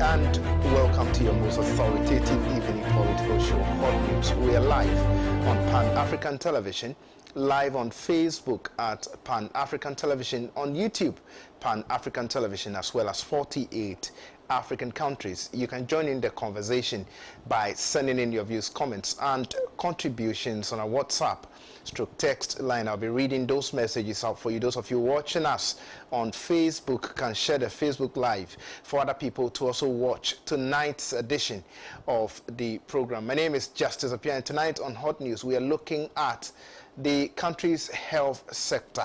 and welcome to your most authoritative evening political show, Hot News. We are live on Pan-African Television, live on Facebook at Pan-African Television, on YouTube, Pan-African Television, as well as 48 African countries. You can join in the conversation by sending in your views, comments, and contributions on our WhatsApp stroke text line. I'll be reading those messages out for you. Those of you watching us on Facebook can share the Facebook Live for other people to also watch tonight's edition of the program. My name is Justice Appiah, and tonight on Hot News we are looking at the country's health sector.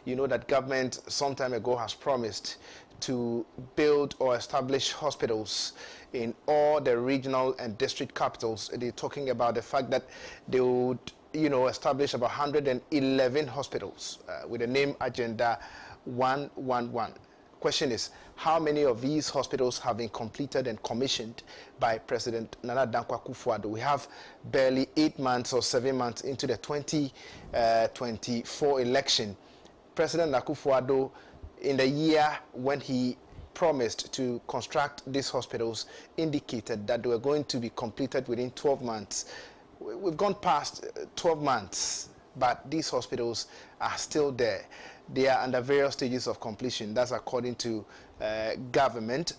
You know that government some time ago has promised to build or establish hospitals in all the regional and district capitals. They're talking about the fact that they would, establish about 111 hospitals with the name Agenda 111. Question is, how many of these hospitals have been completed and commissioned by President Nana Dankwa Akufo-Addo? We have barely 8 months or 7 months into the 2024 election. President Akufo-Addo, in the year when he promised to construct these hospitals, indicated that they were going to be completed within 12 months. We've gone past 12 months, but these hospitals are still there. They are under various stages of completion. That's according to government.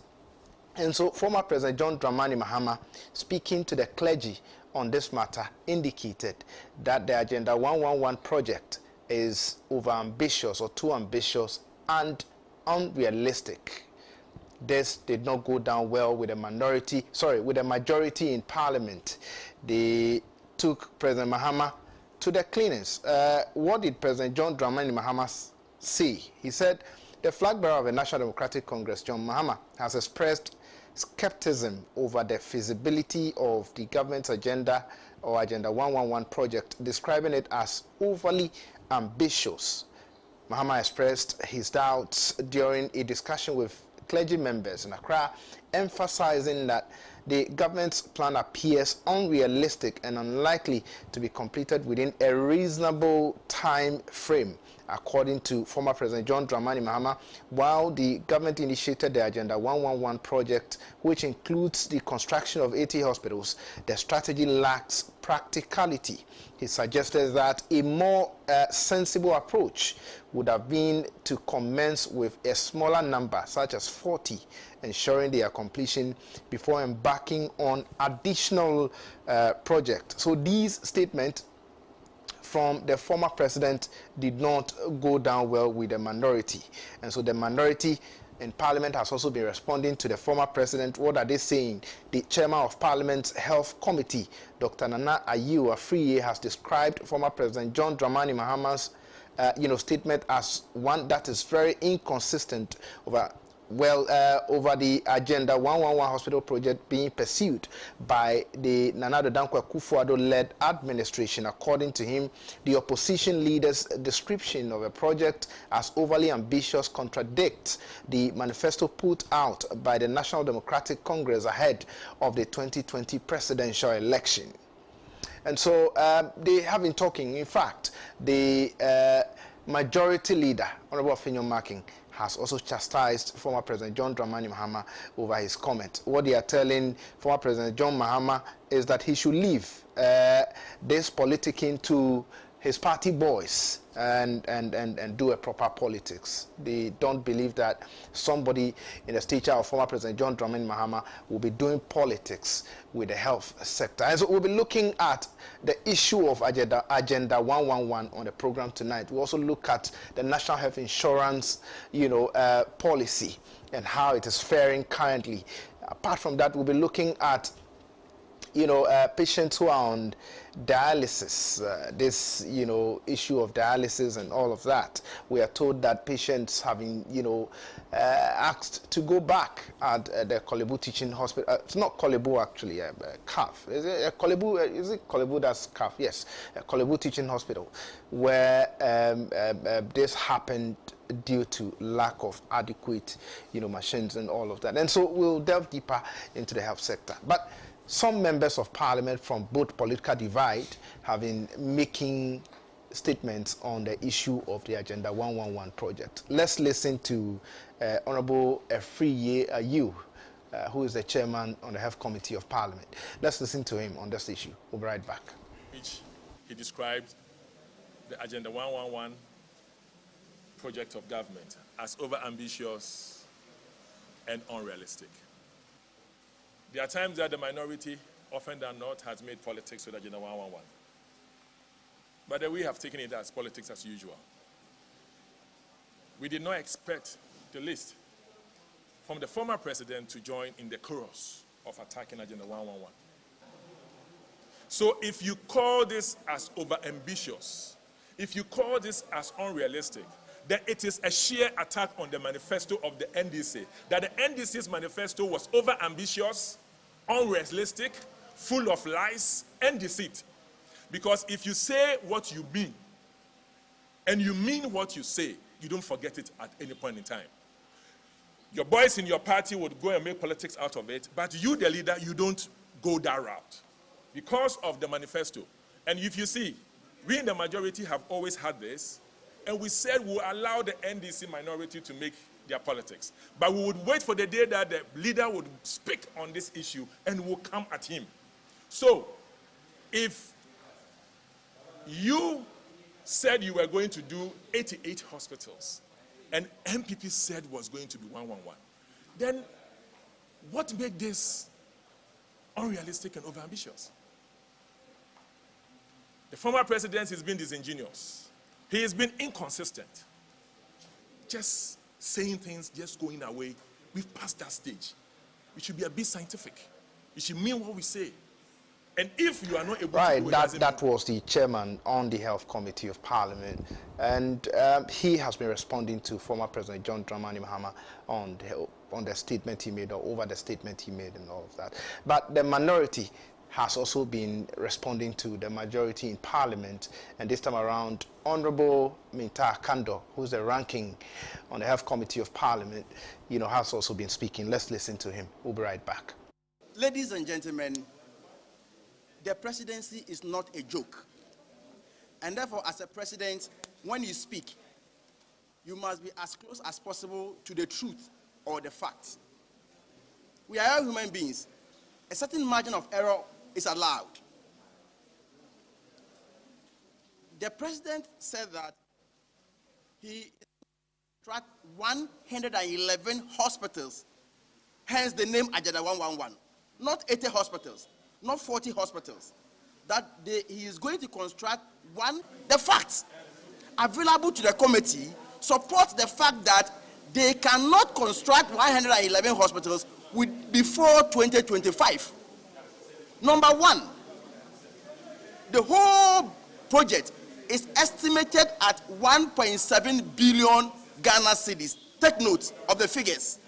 And so former President John Dramani Mahama, speaking to the clergy on this matter, indicated that the Agenda 111 project is over-ambitious or too ambitious and unrealistic. This did not go down well with the majority in Parliament. They took President Mahama to the cleaners. What did President John Dramani Mahama say? He said the flag bearer of the National Democratic Congress, John Mahama, has expressed skepticism over the feasibility of the government's agenda or Agenda 111 project, describing it as overly ambitious. Mahama expressed his doubts during a discussion with clergy members in Accra, emphasizing that the government's plan appears unrealistic and unlikely to be completed within a reasonable time frame. According to former President John Dramani Mahama, while the government initiated the Agenda 111 project, which includes the construction of 80 hospitals, the strategy lacks practicality. He suggested that a more sensible approach would have been to commence with a smaller number, such as 40, ensuring their completion before embarking on additional projects. So these statements from the former president did not go down well with the minority. And so the minority in Parliament has also been responding to the former president. What are they saying? The chairman of Parliament's Health Committee, Dr. Nana Ayiwa-Afriye, has described former President John Dramani Mahama's statement as one that is very inconsistent over the Agenda 111 hospital project being pursued by the Nana Dankwa Akufo-Addo-led administration. According to him, the opposition leader's description of a project as overly ambitious contradicts the manifesto put out by the National Democratic Congress ahead of the 2020 presidential election. And so they have been talking. In fact, the majority leader, Honorable Finyo Making, has also chastised former President John Dramani Mahama over his comment. What they are telling former President John Mahama is that he should leave this politicking to his party boys and do a proper politics. They don't believe that somebody in the stature of former President John Dramani Mahama will be doing politics with the health sector. And so we'll be looking at the issue of Agenda 111 on the program tonight. We also look at the National Health Insurance, policy and how it is faring currently. Apart from that, we'll be looking at patients who are on dialysis, this, issue of dialysis and all of that. We are told that patients having, asked to go back at the Kolebu Teaching Hospital. It's not Kolebu actually, CAF. Is it Kolebu? Is it Kolebu that's CAF? Yes, Kolebu Teaching Hospital, where this happened due to lack of adequate, machines and all of that. And so we'll delve deeper into the health sector. But some members of Parliament from both political divide have been making statements on the issue of the Agenda 111 project. Let's listen to Honorable Afriye Ayu, who is the chairman on the Health Committee of Parliament. Let's listen to him on this issue. We'll be right back. He described the Agenda 111 project of government as over-ambitious and unrealistic. There are times that the minority, often than not, has made politics with Agenda 111. But then we have taken it as politics as usual. We did not expect the list from the former president to join in the chorus of attacking Agenda 111. So if you call this as over-ambitious, if you call this as unrealistic, then it is a sheer attack on the manifesto of the NDC. That the NDC's manifesto was over-ambitious, unrealistic, full of lies and deceit. Because if you say what you mean, and you mean what you say, you don't forget it at any point in time. Your boys in your party would go and make politics out of it, but you, the leader, you don't go that route because of the manifesto. And if you see, we in the majority have always had this, and we said we'll allow the NDC minority to make their politics. But we would wait for the day that the leader would speak on this issue and we'll come at him. So, if you said you were going to do 88 hospitals, and MPP said was going to be 111, then what made this unrealistic and overambitious? The former president has been disingenuous. He has been inconsistent. Just saying things, just going away. We've passed that stage. We should be a bit scientific. We should mean what we say. And if you are not able to do it, that was the chairman on the Health Committee of Parliament, and he has been responding to former President John Dramani Mahama on the statement he made, or over the statement he made, and all of that. But the minority has also been responding to the majority in Parliament, and this time around, Honorable Minta Kando, who's the ranking on the Health Committee of Parliament, has also been speaking. Let's listen to him. We'll be right back. Ladies and gentlemen, the presidency is not a joke. And therefore, as a president, when you speak, you must be as close as possible to the truth or the facts. We are all human beings. A certain margin of error is allowed. The president said that he tracked 111 hospitals, hence the name Agenda 111. Not 80 hospitals, not 40 hospitals. That he is going to construct the facts available to the committee support the fact that they cannot construct 111 hospitals before 2025. Number one, the whole project is estimated at 1.7 billion Ghana cedis. Take note of the figures.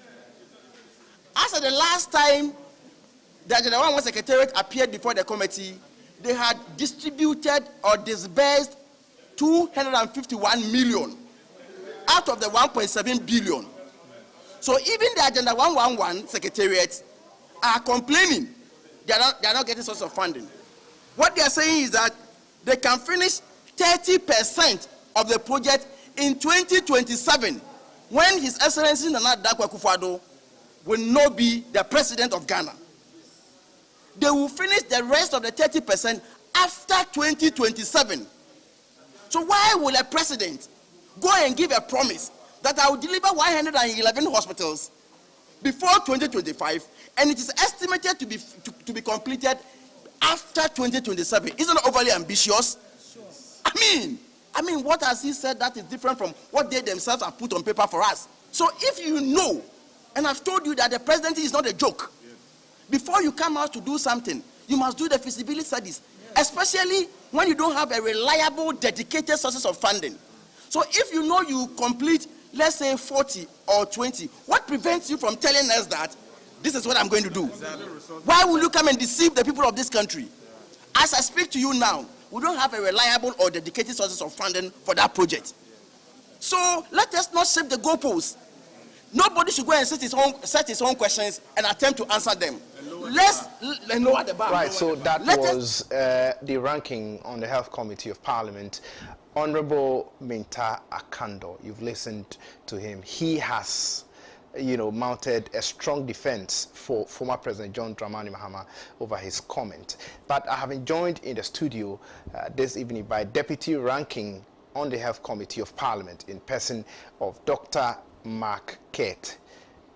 As of the last time the Agenda 111 Secretariat appeared before the committee, they had distributed or disbursed 251 million out of the 1.7 billion. So even the Agenda 111 Secretariat are complaining they are not getting source of funding. What they are saying is that they can finish 30% of the project in 2027 when His Excellency Nana Dankwa Akufo-Addo will not be the president of Ghana. They will finish the rest of the 30% after 2027. So why will a president go and give a promise that I will deliver 111 hospitals before 2025, and it is estimated to be completed after 2027? Isn't it overly ambitious? Sure. I mean, what has he said that is different from what they themselves have put on paper for us? So if you know, and I've told you that the presidency is not a joke, before you come out to do something, you must do the feasibility studies, especially when you don't have a reliable, dedicated sources of funding. So if you know you complete, let's say 40 or 20, what prevents you from telling us that this is what I'm going to do? Why will you come and deceive the people of this country? As I speak to you now, we don't have a reliable or dedicated sources of funding for that project. So let us not shape the goalposts. Nobody should go and set his own questions and attempt to answer them. Let's lower the bar. Right, so that was the ranking on the Health Committee of Parliament. Honorable Minta Akando, you've listened to him. He has, mounted a strong defense for former President John Dramani Mahama over his comment. But I have been joined in the studio this evening by Deputy Ranking on the Health Committee of Parliament in person of Dr. Mark Kate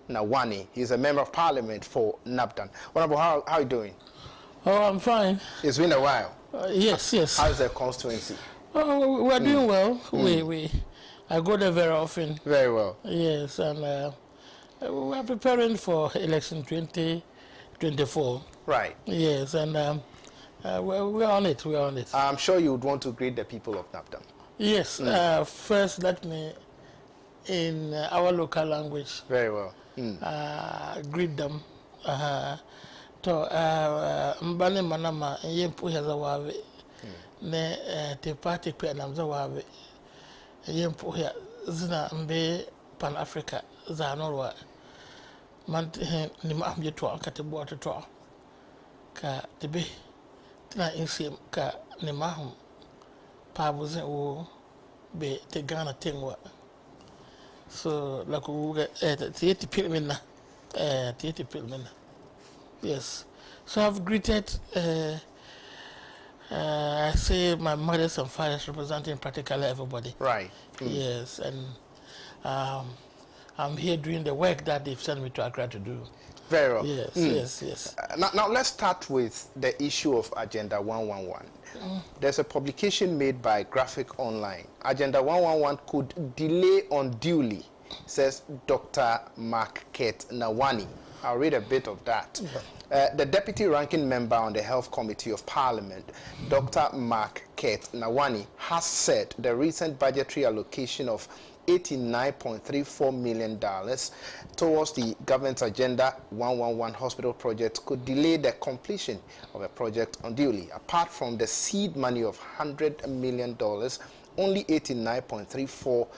Nawani. He's a member of Parliament for Nabdan. Honorable, how are you doing? Oh, I'm fine. It's been a while. Yes. How's the constituency? Oh, we're doing well. I go there very often. Very well. Yes, and we are preparing for election 2024. Right. Yes, and we're on it. We're on it. I'm sure you would want to greet the people of Nabdan. Yes. First, let me, in our local language, very well, greet them. To mbane manama yempu yaza wawe ne te party kwa namza wawe yempu ya zina mbe pan Africa za norwa man ni ma amje to kate bo to ka tebe tina insi ka ni ma hum pa buze o be te Ghana tengwa so la ko tieti pilmina tieti pilmina. Yes, so I've greeted, I say my mothers and fathers representing practically everybody. Right. Yes, and I'm here doing the work that they've sent me to Accra to do. Very well. Yes. Now let's start with the issue of Agenda 111. There's a publication made by Graphic Online. Agenda 111 could delay unduly, says Dr. Mark Kate Nawani. I'll read a bit of that. The Deputy Ranking Member on the Health Committee of Parliament, Dr. Mark Kate Nawani, has said the recent budgetary allocation of $89.34 million towards the government's Agenda 111 hospital project could delay the completion of a project unduly. Apart from the seed money of $100 million, only 89.34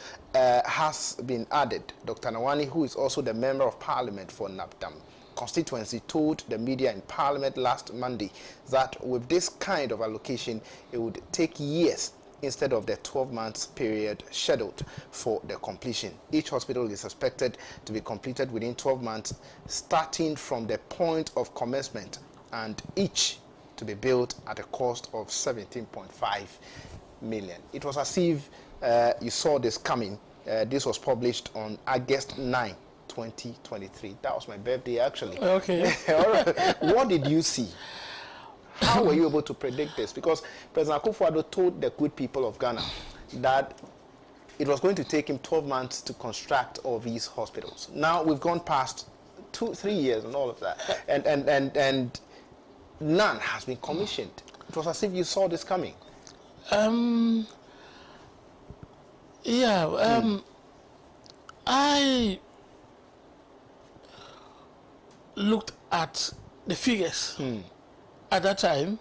has been added. Dr. Nawani, who is also the Member of Parliament for Nabdam constituency, told the media in Parliament last Monday that with this kind of allocation, it would take years instead of the 12 months period scheduled for the completion. Each hospital is expected to be completed within 12 months, starting from the point of commencement, and each to be built at a cost of 17.5 million. It was as if you saw this coming. This was published on August 9, 2023. That was my birthday, actually. Okay. All right. What did you see? How were you able to predict this? Because President Akufo-Addo told the good people of Ghana that it was going to take him 12 months to construct all these hospitals. Now we've gone past 2-3 years and all of that, and none has been commissioned. It was as if you saw this coming. I looked at the figures at that time.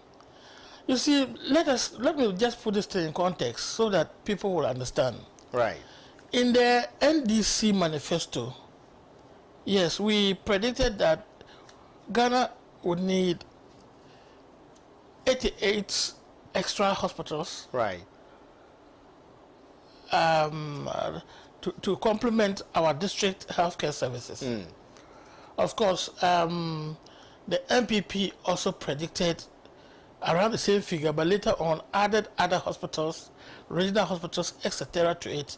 You see, let me just put this thing in context so that people will understand. Right. In the NDC manifesto, yes, we predicted that Ghana would need 88 extra hospitals. Right. To complement our district healthcare services. Of course, the MPP also predicted around the same figure, but later on added other hospitals, regional hospitals, etc. to it,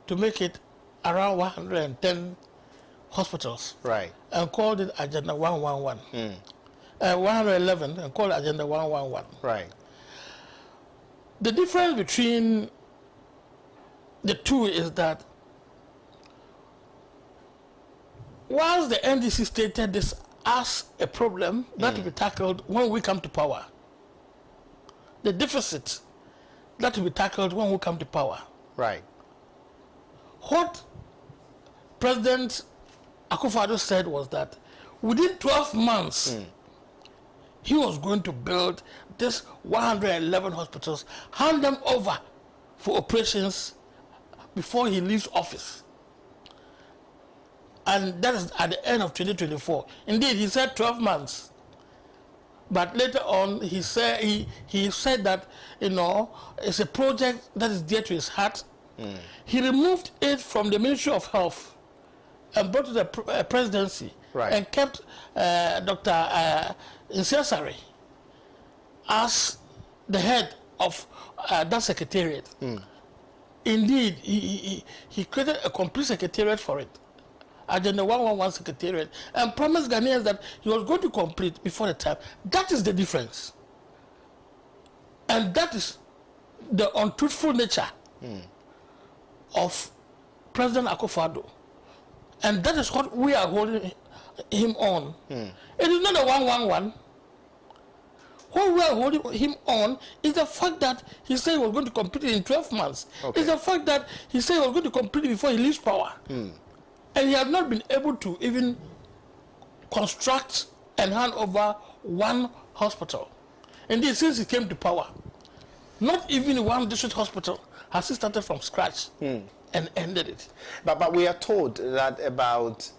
to make it around 110 hospitals. Right. And called it Agenda 111. 111 and called it Agenda 111. Right. The difference between the two is that whilst the NDC stated this as a problem that will be tackled when we come to power, the deficit that will be tackled when we come to power. Right. What President Akufo-Addo said was that within 12 months, he was going to build this 111 hospitals, hand them over for operations before he leaves office. And that is at the end of 2024. Indeed, he said 12 months. But later on, he said that, it's a project that is dear to his heart. He removed it from the Ministry of Health and brought to the presidency, right, and kept Dr. Insesari as the head of that secretariat. Indeed, he created a complete secretariat for it, Agenda 111 secretariat, and promised Ghanaians that he was going to complete before the time. That is the difference. And that is the untruthful nature of President Akufo-Addo. And that is what we are holding him on. It is not a 111. What we are holding him on is the fact that he said he was going to complete it in 12 months. It's the fact that he said he was going to complete it before he leaves power. And he has not been able to even construct and hand over one hospital. Indeed, since he came to power, not even one district hospital has he started from scratch and ended it. But we are told that about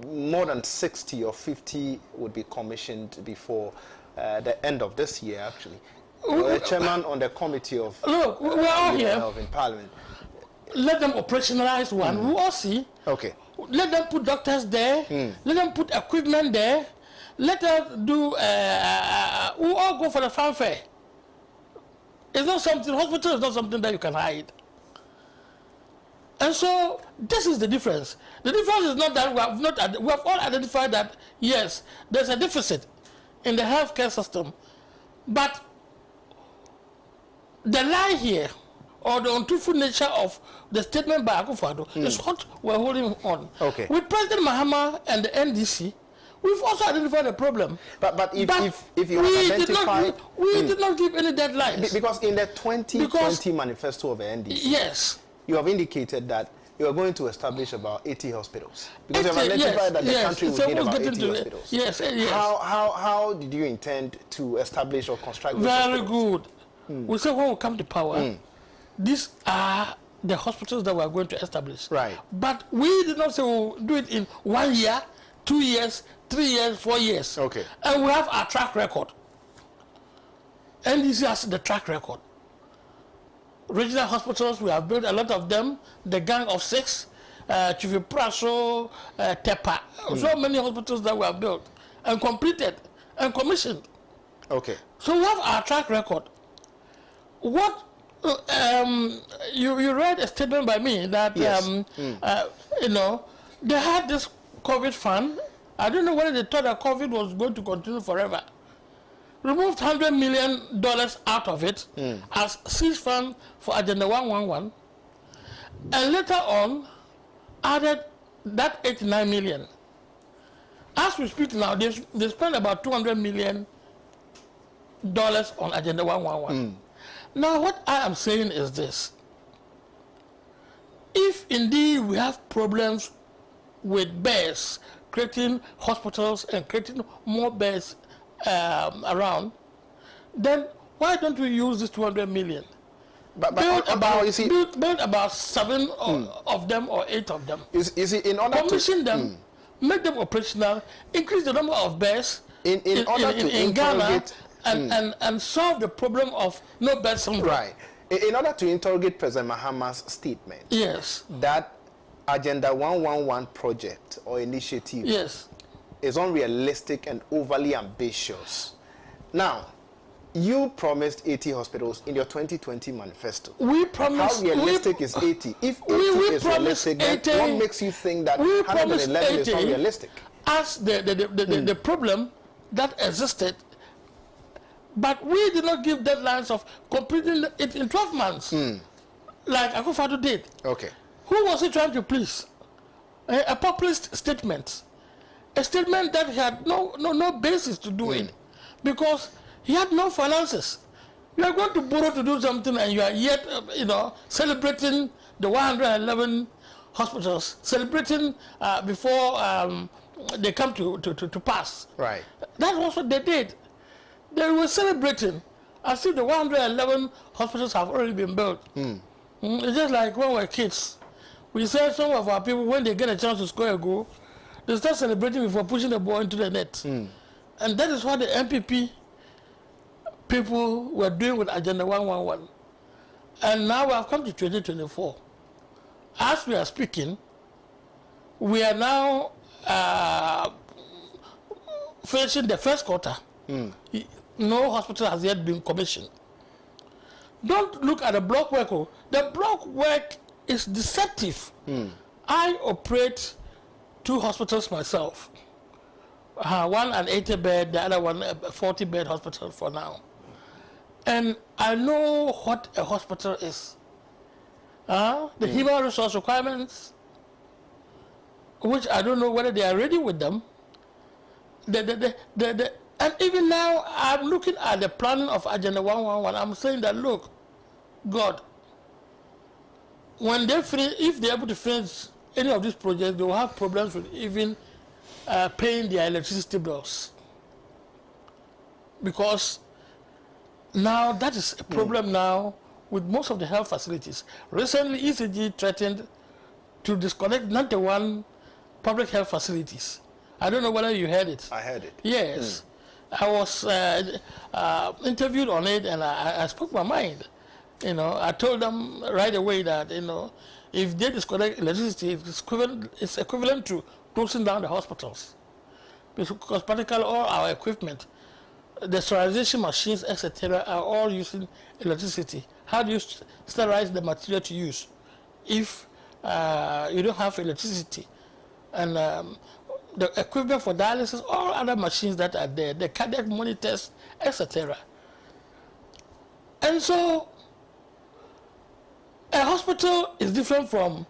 more than 60 or 50 would be commissioned before the end of this year, actually. You're chairman on the committee of... Look, we're all here. In Parliament. Let them operationalize one. We all see. Okay. Let them put doctors there. Let them put equipment there. Let them do... we all go for the fanfare. It's not something... Hospital is not something that you can hide. And so, this is the difference. The difference is not that we have all identified that, yes, there's a deficit in the healthcare system. But the lie here, or the untruthful nature of the statement by Akufo-Addo is what we're holding on. Okay. With President Mahama and the NDC, we've also identified the problem. But if you identify... We did not give any deadlines. Because in the 2020 manifesto of the NDC, yes, you have indicated that you are going to establish about 80 hospitals. Because you have identified that the country would need about 80 hospitals. Yes. How did you intend to establish or construct those Very hospitals? good. We said when we come to power, these are the hospitals that we are going to establish. Right. But we did not say we'll do it in 1 year, 2 years, 3 years, 4 years. Okay. And we have our track record. NDC has the track record. Regional hospitals, we have built a lot of them. The Gang of Six, Chief Praso, Tepa. So many hospitals that we have built and completed and commissioned. Okay. So we have our track record. What you read a statement by me that yes. You know, they had this COVID fund. I don't know whether they thought that COVID was going to continue forever. Removed $100 million out of it as seed fund for Agenda 111, and later on added that 89 million. As we speak now, they spent about $200 million on Agenda 111. Now, what I am saying is this. If indeed we have problems with beds, creating hospitals and creating more beds around, then why don't we use this 200 million? Build about 7 of them or 8 of them. You see, in order commission them, make them operational, increase the number of beds in Ghana, and solve the problem of no bed syndrome. Right. In order to interrogate President Mahama's statement, yes, that Agenda 111 project or initiative, yes, is unrealistic and overly ambitious. Now, you promised 80 hospitals in your 2020 manifesto. We promised... How realistic is 80? If 80 is realistic, then what makes you think that 111 is not realistic? As the problem that existed, but we did not give deadlines of completing it in 12 months, like Akufo-Addo did. Okay. Who was he trying to please? A populist statement. A statement that he had no basis to do it, because he had no finances. You are going to borrow to do something, and you are yet, celebrating the 111 hospitals, celebrating before they come to pass. Right. That's what they did. They were celebrating as if the 111 hospitals have already been built. It's just like when we were kids. We said some of our people, when they get a chance to score a goal, they start celebrating before pushing the ball into the net. And that is what the MPP people were doing with Agenda 111. And now we have come to 2024. As we are speaking, we are now finishing the first quarter. No hospital has yet been commissioned. Don't look at the block work. The block work is deceptive. I operate 2 hospitals myself. One an 80-bed, the other one a 40-bed hospital for now. And I know what a hospital is. The human resource requirements, which I don't know whether they are ready with them. And even now, I'm looking at the planning of Agenda 111. I'm saying that, look, God, when they finish, if they're able to finish any of these projects, they will have problems with even paying their electricity bills. Because now that is a problem now with most of the health facilities. Recently, ECG threatened to disconnect 91 public health facilities. I don't know whether you heard it. I heard it. Yes. I was interviewed on it, and I spoke my mind. You know, I told them right away that, you know, if they disconnect electricity, it's equivalent to closing down the hospitals. Because particularly all our equipment, the sterilization machines, etc., are all using electricity. How do you sterilize the material to use if you don't have electricity? And the equipment for dialysis, all other machines that are there, the cardiac monitors, etc. And so, a hospital is different from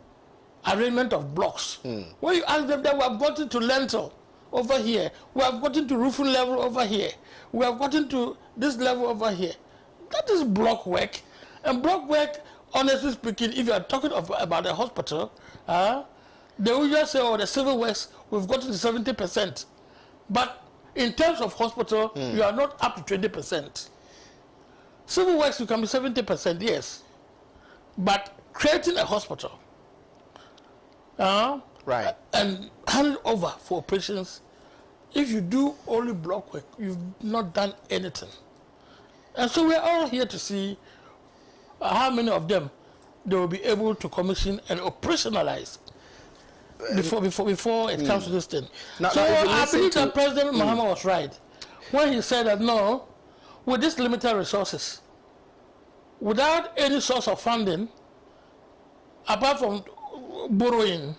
arrangement of blocks. When you ask them that we have gotten to lintel over here, we have gotten to roofing level over here, we have gotten to this level over here. That is block work. And block work, honestly speaking, if you are talking about a hospital, they will just say, oh, the civil works, we've gotten to 70%. But in terms of hospital, you are not up to 20%. Civil works, you can be 70%, yes. But creating a hospital, right, and hand it over for operations, if you do only block work, you've not done anything. And so we're all here to see how many of them they will be able to commission and operationalize before it comes to this thing. Now, so I believe that President Mahama was right when he said that, no, with these limited resources, without any source of funding, apart from borrowing,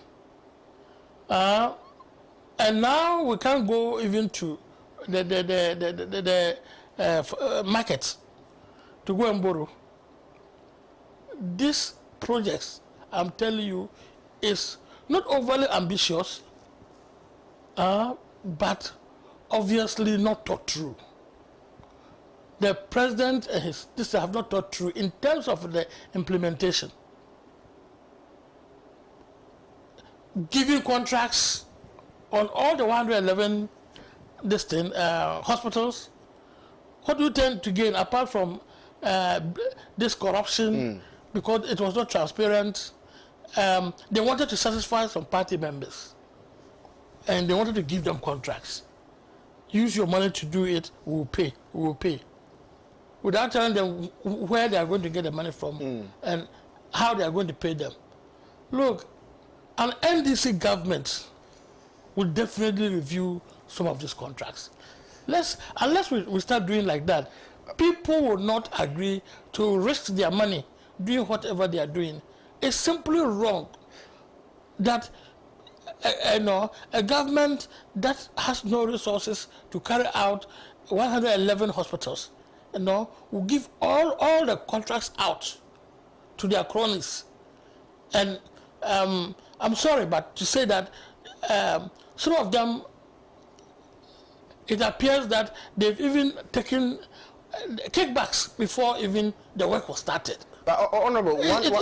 and now we can't go even to the market to go and borrow. These projects, I'm telling you, is not overly ambitious, but obviously not thought through. The president and his sister have not thought through in terms of the implementation. Giving contracts on all the 111 hospitals, what do you tend to gain apart from this corruption, because it was not transparent? They wanted to satisfy some party members, and they wanted to give them contracts. Use your money to do it, we will pay. Without telling them where they are going to get the money from and how they are going to pay them. Look, an NDC government will definitely review some of these contracts. Unless we start doing like that, people will not agree to risk their money doing whatever they are doing. It's simply wrong that a government that has no resources to carry out 111 hospitals, will give all the contracts out to their cronies. And I'm sorry, but to say that some of them, it appears that they've even taken kickbacks before even the work was started. But Honorable, it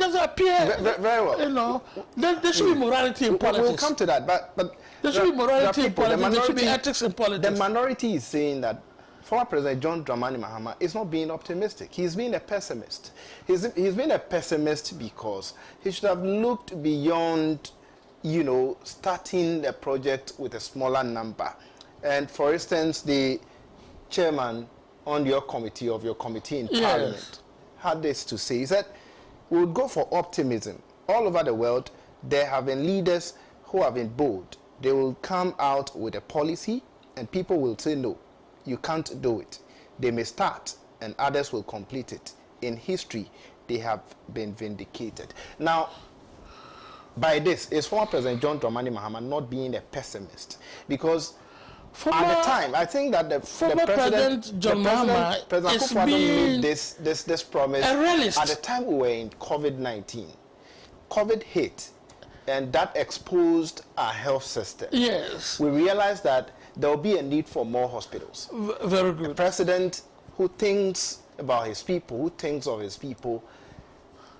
doesn't appear very well. There should be morality in politics. We'll come to that, but there should be morality in politics. There should be ethics in politics. The minority is saying that former President John Dramani Mahama is not being optimistic. He's being a pessimist. He's been a pessimist because he should have looked beyond, starting the project with a smaller number. And for instance, the chairman on your committee in Parliament had this to say. He said, we would go for optimism. All over the world, there have been leaders who have been bold. They will come out with a policy and people will say, no, you can't do it. They may start and others will complete it. In history, they have been vindicated. Now, by this, is former President John Dramani Mahama not being a pessimist? Because at the time, I think that the President John Mahama President made this promise at the time we were in COVID-19. COVID hit, and that exposed our health system. Yes. We realized that there will be a need for more hospitals. Very good. A president who thinks about his people, who thinks of his people,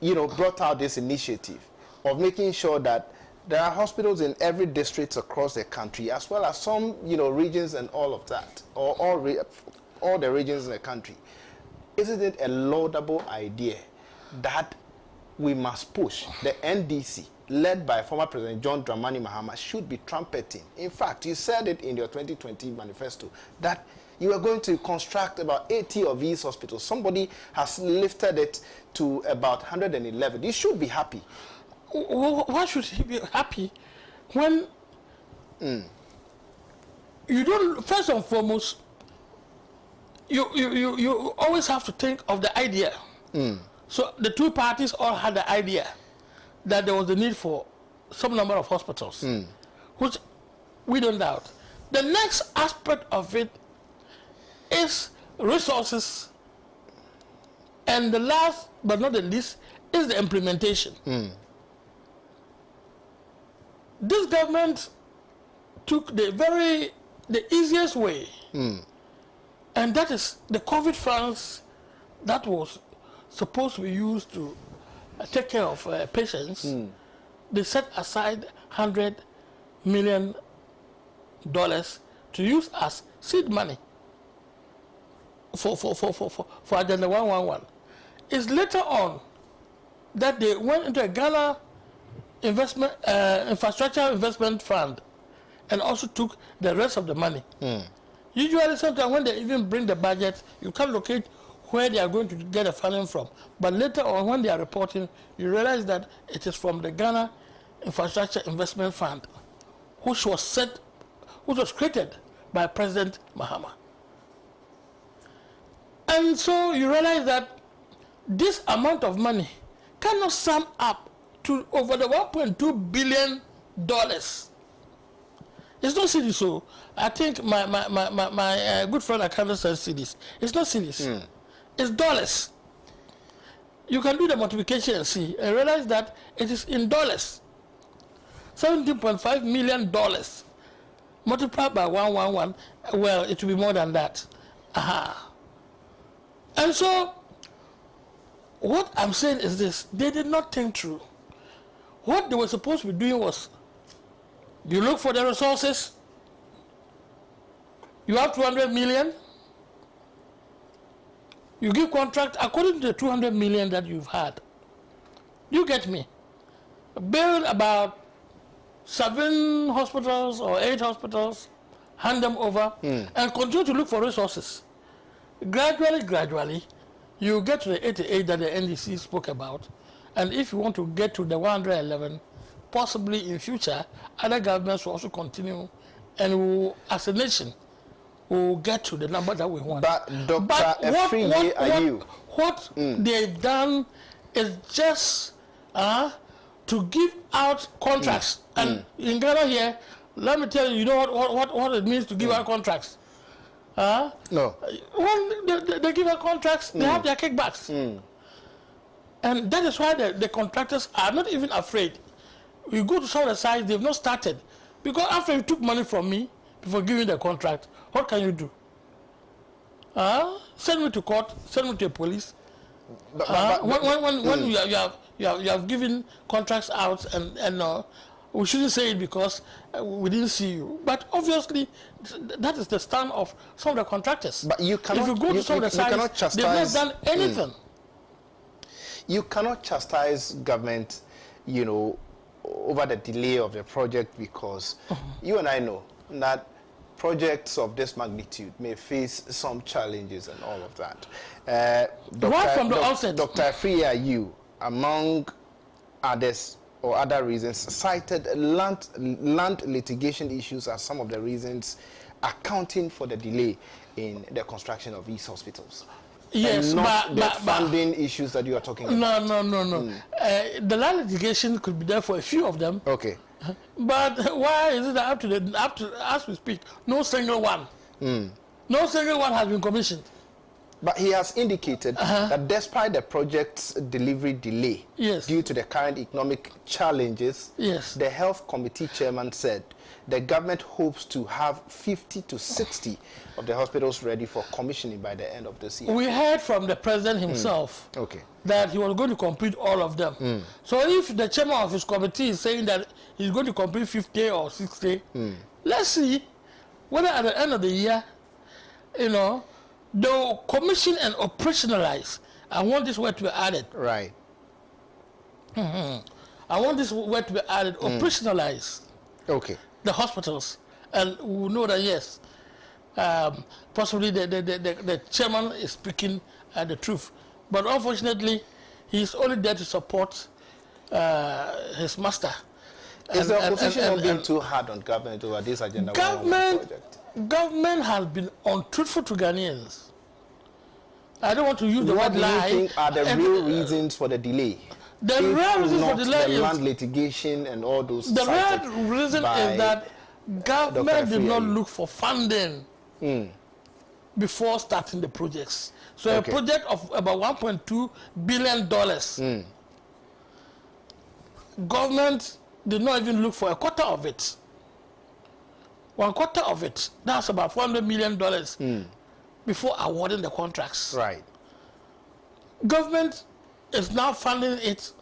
brought out this initiative of making sure that there are hospitals in every district across the country, as well as some, regions and all of that, or all the regions in the country. Isn't it a laudable idea that we must push? The NDC, led by former President John Dramani Mahama, should be trumpeting. In fact, you said it in your 2020 manifesto that you are going to construct about 80 of these hospitals. Somebody has lifted it to about 111. You should be happy. Why should he be happy when you don't? First and foremost, you always have to think of the idea. So the two parties all had the idea that there was a need for some number of hospitals, which we don't doubt. The next aspect of it is resources, and the last but not the least is the implementation. This government took the easiest way, and that is the COVID funds that was supposed to be used to take care of patients. They set aside $100 million to use as seed money for Agenda 111. It's later on that they went into a Ghana infrastructure investment fund and also took the rest of the money. Usually sometimes when they even bring the budget, you can't locate where they are going to get the funding from. But later on when they are reporting, you realize that it is from the Ghana Infrastructure Investment Fund, which was created by President Mahama. And so you realize that this amount of money cannot sum up to over the $1.2 billion. It's not silly. So I think my good friend Akanda says silly. It's not silly. It's dollars. You can do the multiplication and see and realize that it is in dollars. $17.5 million multiplied by 111. Well, it will be more than that. And so what I'm saying is this: they did not think through. What they were supposed to be doing was, you look for the resources, you have 200 million, you give contract according to the 200 million that you've had. You get me? Build about 7 hospitals or 8 hospitals, hand them over, and continue to look for resources. Gradually, you get to the 88 that the NDC spoke about. And if you want to get to the 111, possibly in future, other governments will also continue, and we, as a nation, will get to the number that we want. But Dr. What they've done is just to give out contracts. And in Ghana here, let me tell you, you know what it means to give out contracts? No. When they give out contracts, they have their kickbacks. And that is why the contractors are not even afraid. You go to some of the sites, they've not started. Because after you took money from me before giving the contract, what can you do? Send me to court, send me to the police. When you have given contracts out and we shouldn't say it because we didn't see you. But obviously, that is the stand of some of the contractors. But you cannot, if you go to some of the sites, they've not done anything. You cannot chastise government, over the delay of the project, because you and I know that projects of this magnitude may face some challenges and all of that. Right from the outset. Dr. Appiah, you, among others or other reasons, cited land litigation issues as some of the reasons accounting for the delay in the construction of these hospitals. Yes, and not the funding issues that you are talking about. No. The land litigation could be there for a few of them. Okay. But why is it that up to as we speak, no single one has been commissioned? But he has indicated that despite the project's delivery delay due to the current economic challenges, the health committee chairman said the government hopes to have 50 to 60 of the hospitals ready for commissioning by the end of this year. We heard from the president himself that he was going to complete all of them. So if the chairman of his committee is saying that he's going to complete 50 or 60, let's see whether at the end of the year, they'll commission and operationalize. I want this word to be added. Right. I want this word to be added, operationalize. Okay. The hospitals. And we know that, yes, possibly the chairman is speaking the truth. But unfortunately, he's only there to support his master. Is the opposition not being too hard on government over this agenda? Government has been untruthful to Ghanaians. I don't want to use the word lie. What do you think are the real reasons for the delay? The real reason for the delay is land litigation and all those. The real reason is that government did not look for funding before starting the projects. So a project of about $1.2 billion, government did not even look for a quarter of it. 1/4 of it, that's about $400 million before awarding the contracts. Right. Government is now funding it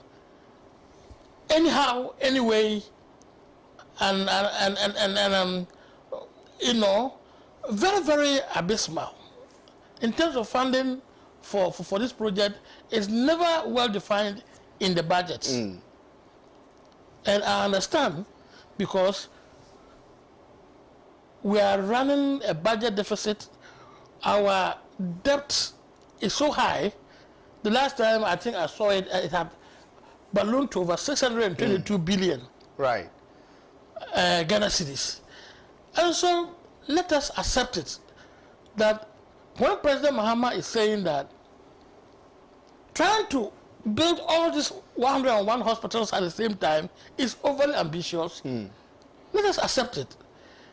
anyhow, anyway, and very, very abysmal. In terms of funding for this project, it's never well defined in the budget. And I understand because we are running a budget deficit. Our debt is so high. The last time I think I saw it, it had ballooned to over 622 billion. Right. Ghana cedis. And so let us accept it that when President Mahama is saying that trying to build all these 101 hospitals at the same time is overly ambitious, let us accept it.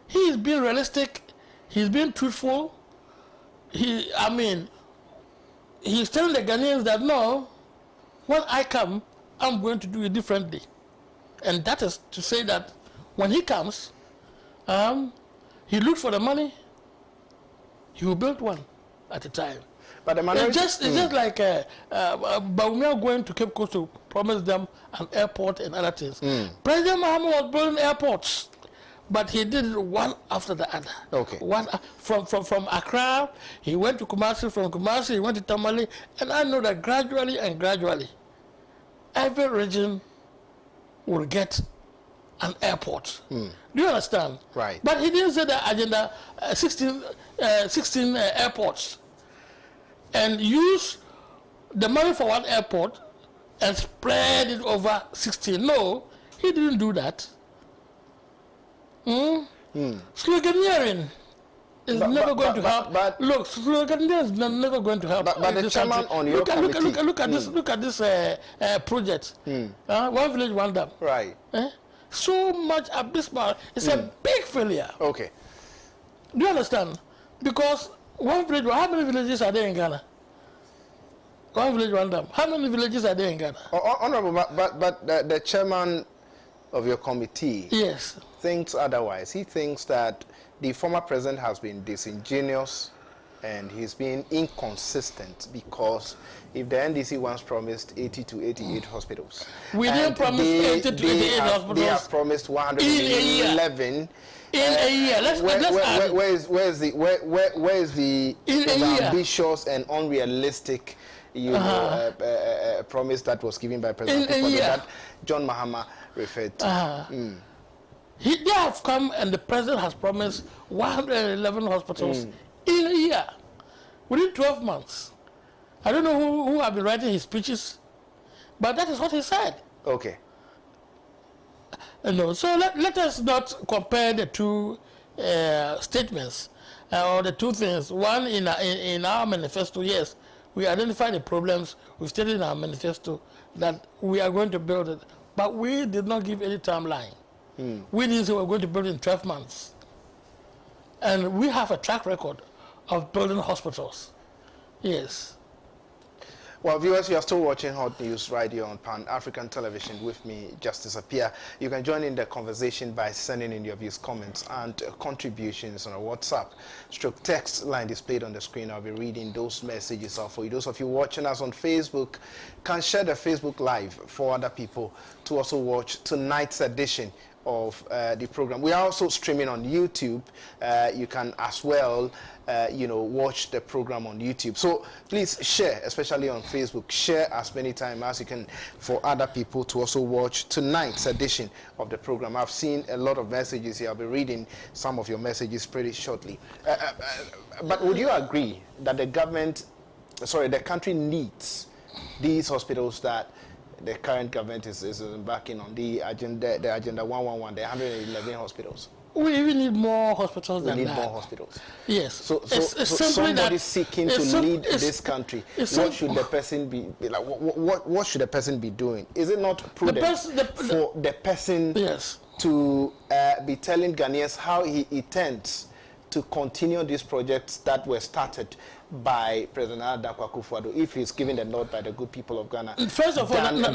He is being realistic. He's being truthful. He's telling the Ghanaians that no, when I come, I'm going to do it differently. And that is to say that when he comes, he looks for the money, he will build one at a time. But the minority, it's just like Baumia going to Cape Coast to promise them an airport and other things. President Mahama was building airports, but he did it one after the other. Okay. One from Accra, he went to Kumasi. From Kumasi, he went to Tamale, and I know that gradually, every region will get an airport. Do you understand? Right. But he didn't say the agenda 16 airports and use the money for one airport and spread it over 16. No, he didn't do that. Sloganeering is never going to help. Look, sloganeering is never going to help. But the chairman on your committee. Look at this project. One village, one dam. Right. So much abysmal. It's a big failure. Okay. Do you understand? Because one village, how many villages are there in Ghana? One village, one dam. How many villages are there in Ghana? Honorable, but the chairman of your committee thinks otherwise. He thinks that the former president has been disingenuous and he's been inconsistent because if the NDC once promised 80 to 88 hospitals, we didn't promise 80 to 88 hospitals. They have promised 111. In a year. Where is the ambitious and unrealistic promise that was given by President Akufo-Addo that John Mahama referred to? They have come and the president has promised 111 hospitals in a year, within 12 months. I don't know who have been writing his speeches, but that is what he said. Okay. So let us not compare the two statements or the two things. One, in our manifesto, yes, we identify the problems. We stated in our manifesto that we are going to build it, but we did not give any timeline. We didn't say we're going to build it in 12 months. And we have a track record of building hospitals. Yes. Well, viewers, you are still watching Hot News right here on Pan-African Television with me, Justice Appiah. You can join in the conversation by sending in your views, comments, and contributions on our WhatsApp /text line displayed on the screen. I'll be reading those messages out for you. Those of you watching us on Facebook can share the Facebook Live for other people to also watch tonight's edition of the program. We are also streaming on YouTube. You can as well watch the program on YouTube. So please share, especially on Facebook. Share as many times as you can for other people to also watch tonight's edition of the program. I've seen a lot of messages here. I'll be reading some of your messages pretty shortly. But would you agree that the country needs these hospitals that the current government is embarking on, the agenda 111, the 111 hospitals? We even need more hospitals than that. We need more hospitals. Yes. So somebody seeking to lead this country, what should the person be like? What should the person be doing? Is it not prudent for the person to be telling Ghanaians how he intends to continue these projects that were started by President Nana Akufo-Addo, if he's given the nod by the good people of Ghana? First of all, Nana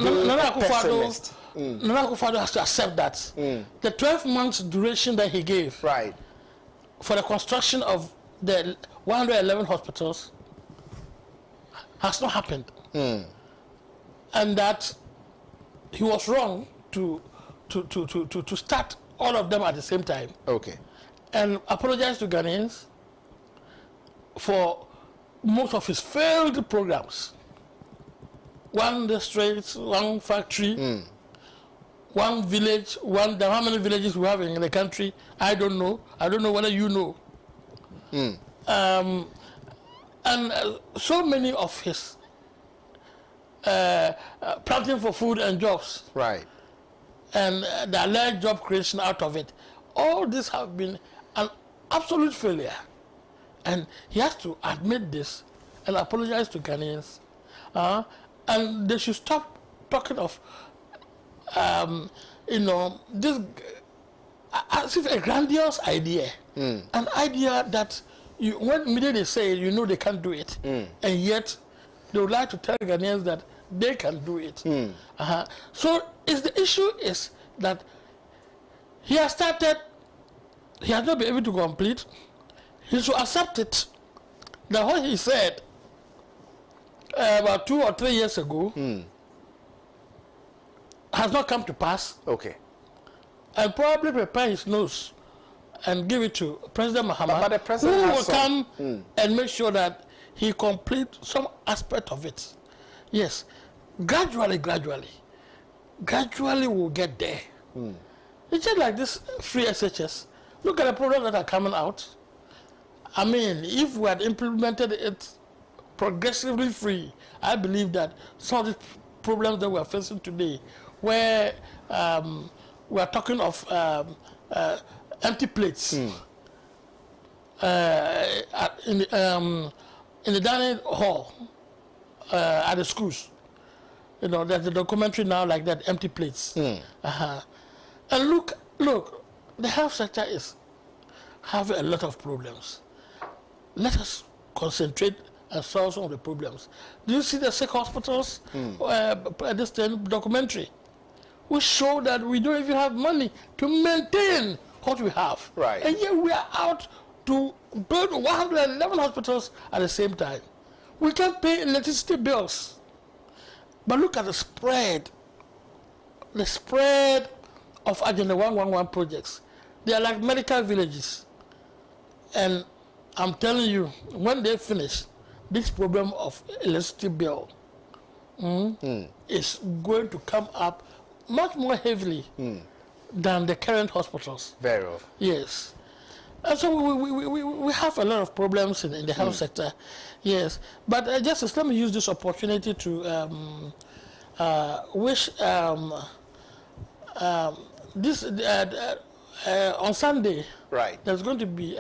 Akufo-Addo has to accept that the 12 months duration that he gave for the construction of the 111 hospitals has not happened, and that he was wrong to start all of them at the same time. Okay. And apologize to Ghanaians for most of his failed programs. One district, one factory, one village, how many villages we have in the country, I don't know. I don't know whether you know. And so many of his planting for food and jobs. Right. And the alleged job creation out of it. All these have been an absolute failure. And he has to admit this and apologize to Ghanaians. And they should stop talking of, this as if a grandiose idea. An idea that when immediately they say it, they can't do it. And yet they would like to tell Ghanaians that they can do it. So the issue is that he has started, he has not been able to complete. He should accept it. That what he said about 2 or 3 years ago has not come to pass. Okay. And probably prepare his nose and give it to President Mahama, but the president who will come and make sure that he completes some aspect of it. Yes. Gradually we'll get there. It's just like this free SHS. Look at the programs that are coming out. I mean, if we had implemented it progressively free, I believe that some of the problems that we are facing today, where we are talking of empty plates in the dining hall at the schools, there's a documentary now like that, empty plates. And look, the health sector is having a lot of problems. Let us concentrate and solve some of the problems. Do you see the sick hospitals? This documentary, we show that we don't even have money to maintain what we have. Right. And yet we are out to build 111 hospitals at the same time. We can't pay electricity bills. But look at the spread of Agenda 111 projects. They are like medical villages. And I'm telling you, when they finish, this problem of electricity bill is going to come up much more heavily than the current hospitals. Very well. Yes. And so we have a lot of problems in the health sector. Yes. But just let me use this opportunity to wish this on Sunday, right, there's going to be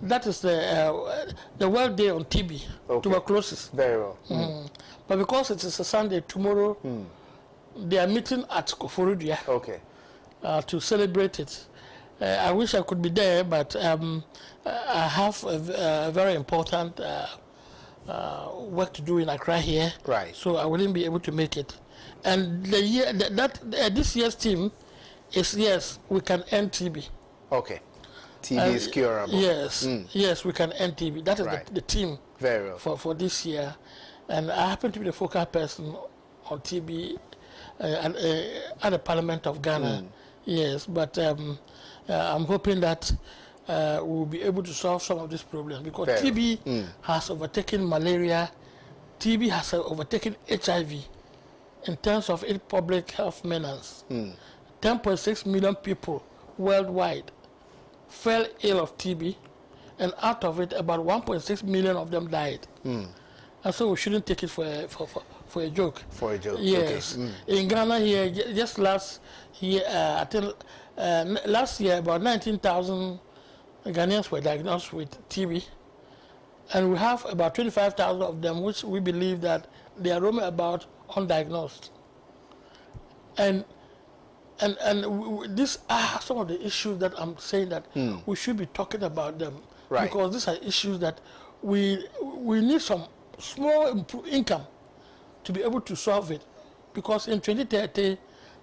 that is the World Day on TB, tuberculosis. Very well. But because it is a Sunday, tomorrow they are meeting at Koforidua. Okay. To celebrate it. I wish I could be there, but I have a very important work to do in Accra here. Right. So I wouldn't be able to make it. And the year this year's theme is yes, we can end TB. Okay. TB is curable. Yes, yes, we can end TB. That is the theme. Very well. For this year, and I happen to be the focal person on TB at the Parliament of Ghana. Yes, but I'm hoping that we'll be able to solve some of these problems because TB has overtaken malaria. TB has overtaken HIV in terms of its public health menace. 10.6 million people worldwide fell ill of TB, and out of it, about 1.6 million of them died. And so we shouldn't take it for a joke. For a joke. Yes. Okay. In Ghana here, just last year, I think last year about 19,000 Ghanaians were diagnosed with TB, and we have about 25,000 of them, which we believe that they are roaming about undiagnosed. And these are some of the issues that I'm saying that we should be talking about them, because these are issues that we need some small income to be able to solve it, because in 2030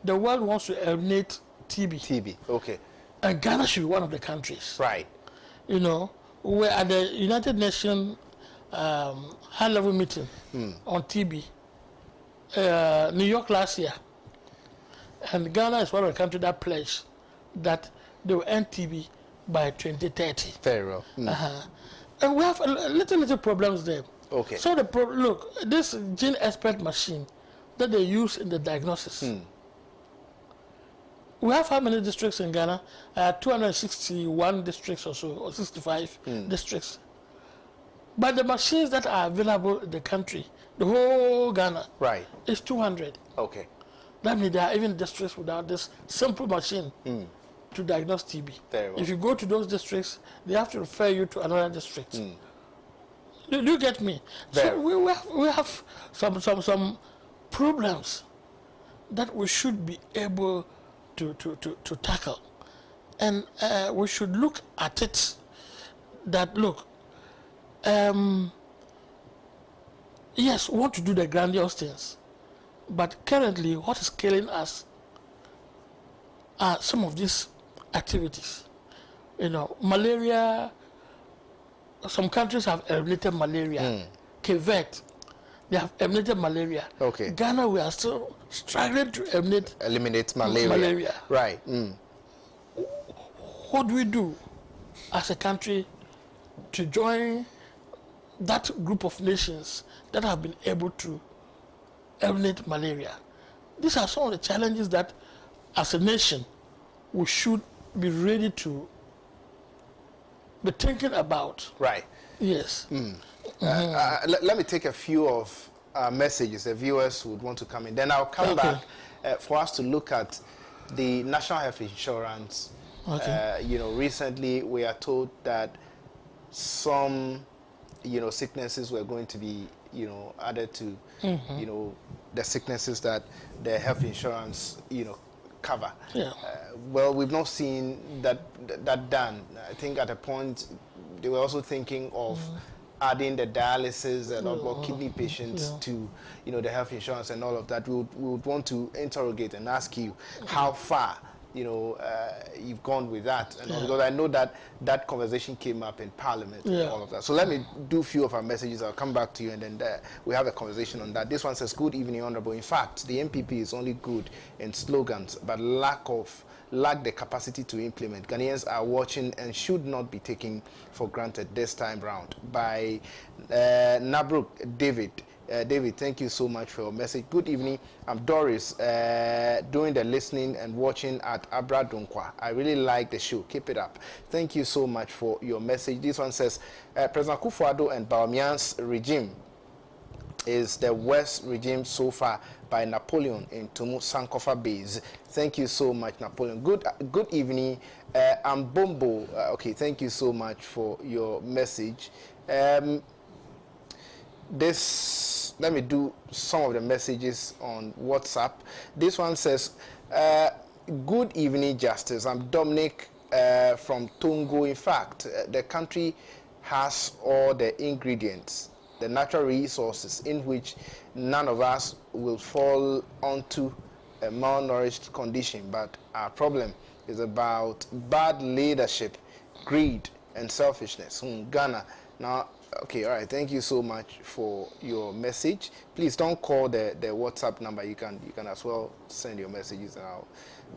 the world wants to eliminate TB. Okay. And Ghana should be one of the countries. Right. You know, we're at the United Nations high-level meeting on TB, New York last year, and Ghana is one of the countries that pledged that they will end TB by 2030. Very well. And we have little problems there. Okay. So look, this gene expert machine that they use in the diagnosis. We have how many districts in Ghana? 261 districts or so, or 65 districts. But the machines that are available in the country, the whole Ghana, is 200. Okay. That means there are even districts without this simple machine to diagnose TB. Very well. If you go to those districts, they have to refer you to another district. Do you get me? So we have some problems that we should be able to tackle, and we should look at it that look, yes, we want to do the grandiose things, but currently what is killing us are some of these activities. You know, malaria. Some countries have eliminated malaria. Quebec, they have eliminated malaria. Okay. Ghana, we are still struggling to eliminate malaria. Right. What do we do as a country to join that group of nations that have been able to eliminate malaria? These are some of the challenges that, as a nation, we should be ready to be thinking about. Right. Yes. Let me take a few of messages the viewers would want to come in. Then I'll come back for us to look at the National Health Insurance. You know, recently we are told that some, you know, sicknesses were going to be, you know, added to, you know, the sicknesses that the health insurance, you know, cover. Well, we've not seen that done. I think at a point they were also thinking of adding the dialysis and all kidney patients to, you know, the health insurance and all of that. We would want to interrogate and ask you how far, you know, you've gone with that, and all, because I know that that conversation came up in Parliament and all of that. So let me do a few of our messages. I'll come back to you, and then we have a conversation on that. This one says, "Good evening, Honourable. In fact, the MPP is only good in slogans, but lack the capacity to implement. Ghanaians are watching and should not be taken for granted this time round." By Nabruk David. David, thank you so much for your message. Good evening. I'm Doris, doing the listening and watching at Abra Dunkwa. I really like the show. Keep it up. Thank you so much for your message. This one says, President Akufo-Addo and Bawumia's regime is the worst regime so far by Napoleon in Tumu Sankofa base. Thank you so much, Napoleon. Good evening. I'm Bombo. Okay, thank you so much for your message. Let me do some of the messages on WhatsApp. This one says, good evening, Justice. I'm Dominic from Tongo. In fact, the country has all the ingredients, the natural resources in which none of us will fall onto a malnourished condition. But our problem is about bad leadership, greed, and selfishness. Ghana. Now, okay, all right. Thank you so much for your message. Please don't call the WhatsApp number. You can as well send your messages, and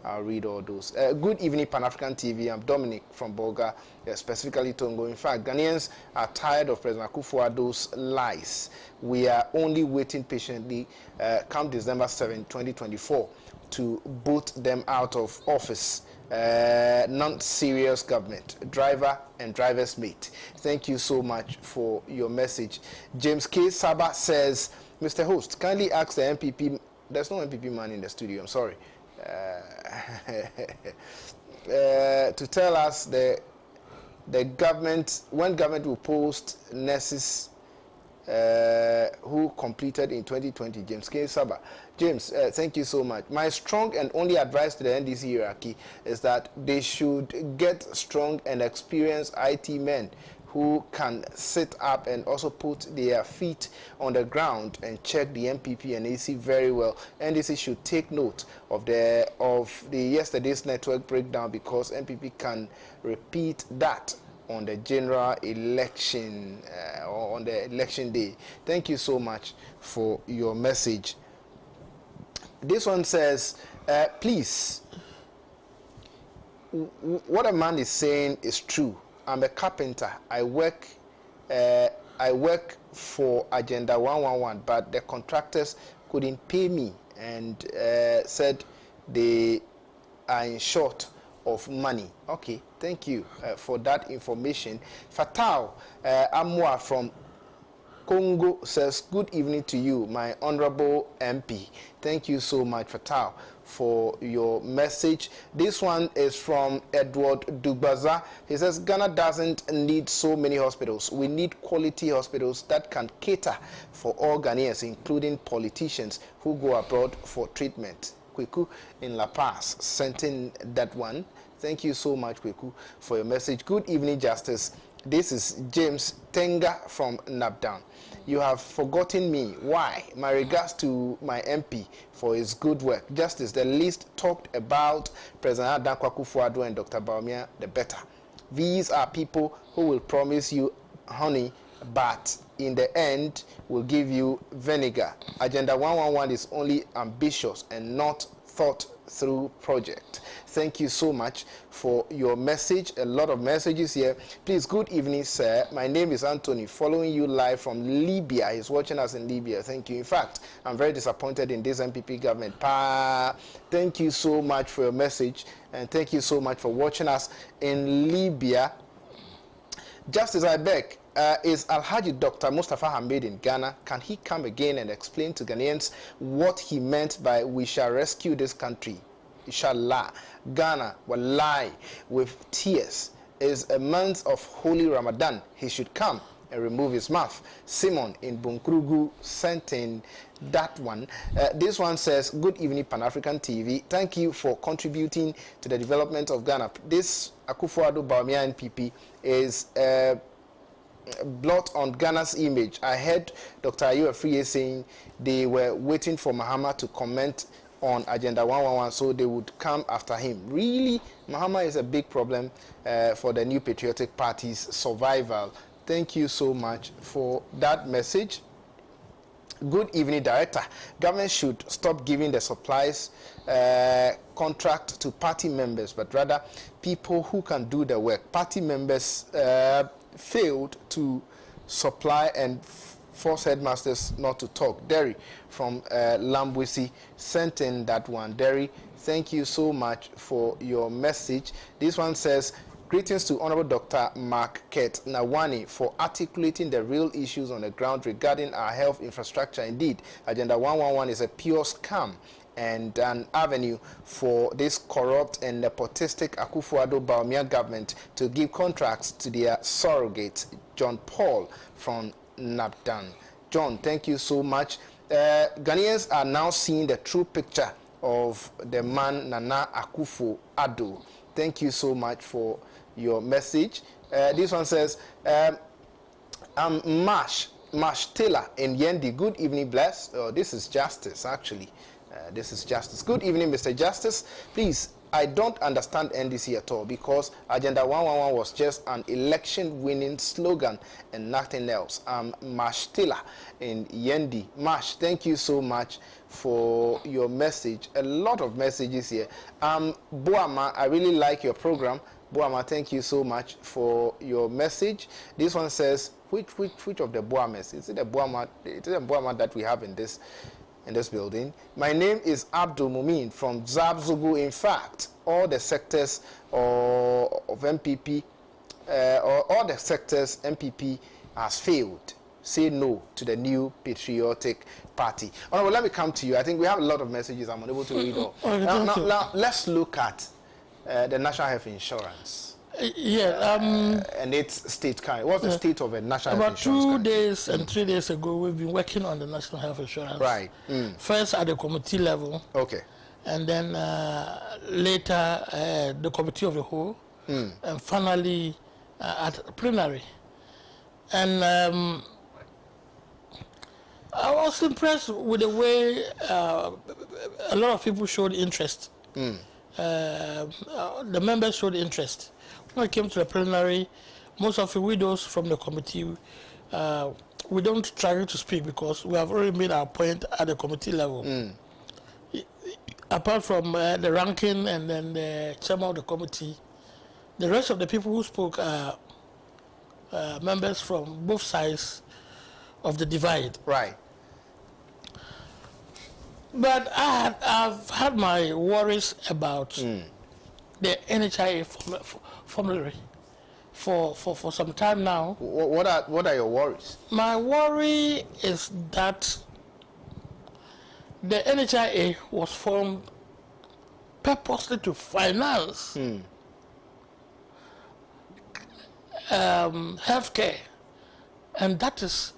I'll read all those. Good evening, Pan-African TV. I'm Dominic from Bolga, specifically Tongo. In fact, Ghanaians are tired of President Akufo-Addo's lies. We are only waiting patiently come December 7, 2024 to boot them out of office. Non-serious government, driver and driver's mate. Thank you so much for your message. James K. Saba says, Mr. Host, kindly ask the MPP, there's no MPP man in the studio, I'm sorry, to tell us the government, when government will post nurses who completed in 2020. James K. Saba. James, thank you so much. My strong and only advice to the NDC hierarchy is that they should get strong and experienced IT men who can sit up and also put their feet on the ground and check the MPP and AC very well. NDC should take note of the yesterday's network breakdown, because MPP can repeat that on the general election or on the election day. Thank you so much for your message. This one says, please, what a man is saying is true. I'm a carpenter. I work for Agenda 111, but the contractors couldn't pay me and said they are in short of money. Okay, thank you for that information. Fatal Amwa from Congo says, good evening to you, my honorable MP. Thank you so much, Fatal, for your message. This one is from Edward Dugbaza. He says, Ghana doesn't need so many hospitals. We need quality hospitals that can cater for all Ghanaians, including politicians who go abroad for treatment. Kweku in La Paz sent in that one. Thank you so much, Kweku, for your message. Good evening, Justice. This is James Tenga from Napdown. You have forgotten me. Why? My regards to my MP for his good work. Justice, the least talked about President Dankwa Akufo-Addo and Dr. Bawumia, the better. These are people who will promise you honey, but in the end will give you vinegar. Agenda 111 is only ambitious and not thought through project. Thank you so much for your message. A lot of messages here. Please, good evening, sir. My name is Anthony, following you live from Libya. He's watching us in Libya. Thank you. In fact, I'm very disappointed in this MPP government. Thank you so much for your message, and thank you so much for watching us in Libya. Just as I beg, is Alhaji Dr. Mustafa Hamid in Ghana? Can he come again and explain to Ghanaians what he meant by we shall rescue this country? Inshallah. Ghana will lie with tears. Is a month of holy Ramadan. He should come and remove his mouth. Simon in Bunkrugu sent in that one. This one says, good evening, Pan-African TV. Thank you for contributing to the development of Ghana. This Akufo-Addo Bawumia NPP is blot on Ghana's image. I heard Dr. Ayew Afriye saying they were waiting for Mahama to comment on Agenda 111 so they would come after him. Really, Mahama is a big problem for the New Patriotic Party's survival. Thank you so much for that message. Good evening, Director. Government should stop giving the supplies contract to party members, but rather people who can do the work. Party members failed to supply and force headmasters not to talk. Derry from Lambwisi sent in that one. Derry, thank you so much for your message. This one says, Greetings to Honorable Dr. Mark Ket Nawani for articulating the real issues on the ground regarding our health infrastructure. Indeed, Agenda 111 is a pure scam and an avenue for this corrupt and nepotistic Akufo-Addo government to give contracts to their surrogates. John Paul from Nabdan. John, thank you so much. Ghanaians are now seeing the true picture of the man Nana Akufo-Addo. Thank you so much for your message. This one says, I'm Mash Taylor in Yendi. Good evening, bless. Oh, this is Justice, actually. This is Justice. Good evening, Mr. Justice. Please, I don't understand NDC at all because Agenda 111 was just an election-winning slogan and nothing else. I'm Mash Taylor in Yendi. Mash, thank you so much for your message. A lot of messages here. Boama, I really like your program. Boama, thank you so much for your message. This one says, which of the Boamas? Is it the Boama? It is a Boama that we have in this building. My name is Abdul Mumin from Zabzugu. In fact, all the sectors of MPP, or all the sectors MPP has failed. Say no to the new patriotic party. Honorable, let me come to you. I think we have a lot of messages I'm unable to read all. Now, let's look at the National Health Insurance. And its state kind. What's the state of a National Health Insurance? About 2 days and 3 days ago, we've been working on the National Health Insurance. Right. First at the committee level. Okay. And then later the committee of the whole. And finally at plenary. And I was impressed with the way a lot of people showed interest. The members showed interest. When it came to the plenary, most of the widows from the committee, we don't try to speak because we have already made our point at the committee level. Apart from the ranking and then the chairman of the committee, the rest of the people who spoke are members from both sides of the divide. Right. But I've had my worries about the NHIA formulary for some time now. What are your worries? My worry is that the NHIA was formed purposely to finance healthcare, and that is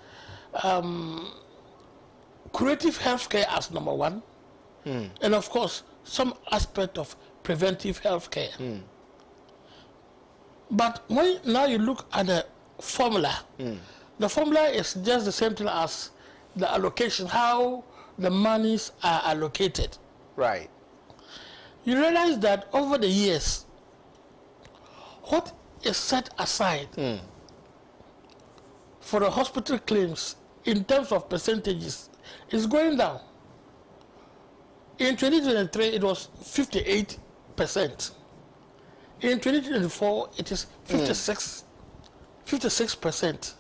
curative healthcare as number one, and of course some aspect of preventive healthcare. But when now you look at the formula, the formula is just the same thing as the allocation, how the monies are allocated. Right. You realize that over the years, what is set aside for the hospital claims in terms of percentages is going down. In 2023, it was 58%. In 2024, it is 56%.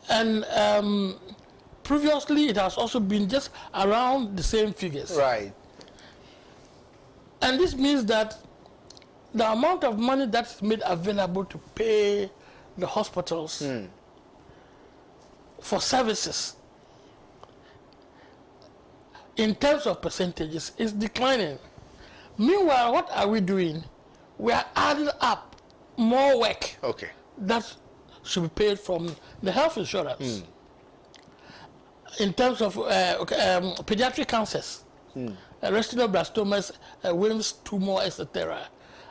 And previously, it has also been just around the same figures. Right. And this means that the amount of money that's made available to pay the hospitals for services in terms of percentages is declining. Meanwhile, what are we doing? We are adding up more work that should be paid from the health insurance. In terms of pediatric cancers, retinoblastoma, Wilms tumor, etc.,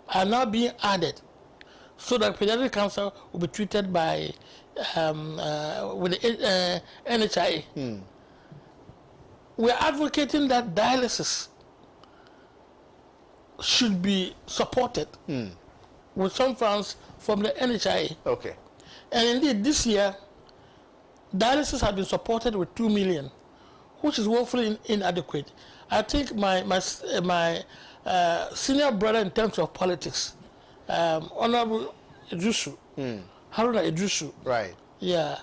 are now being added, so that pediatric cancer will be treated by with the NHIA. We are advocating that dialysis should be supported with some funds from the NHIA. Okay. And indeed, this year, dialysis has been supported with 2 million, which is woefully inadequate. I think my senior brother in terms of politics, Honorable Idrisu, Haruna Idrisu, right? Yeah,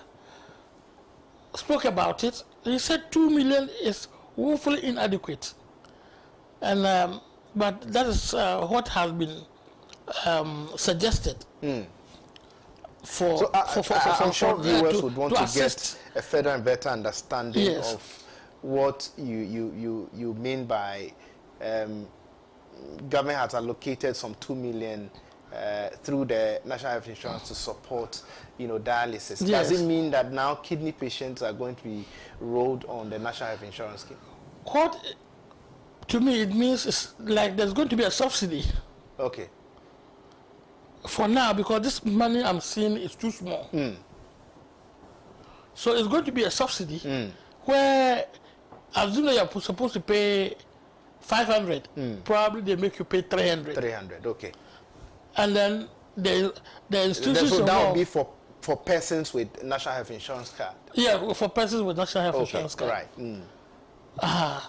spoke about it. He said 2 million is woefully inadequate, and but that is what has been suggested for I'm sure viewers would want to assist. get a further and better understanding Yes. of what you mean by government has allocated some 2 million through the National Health Insurance to support, dialysis. Yes. Does it mean that now kidney patients are going to be rolled on the National Health Insurance scheme? What, to me, it means is like there's going to be a subsidy. Okay. For now, because this money I'm seeing is too small. So it's going to be a subsidy where, assuming you're supposed to pay 500, probably they make you pay 300. 300, okay. And then the institutions So that involved, would be for persons with National Health Insurance card? yeah, for persons with National Health Insurance card. Right.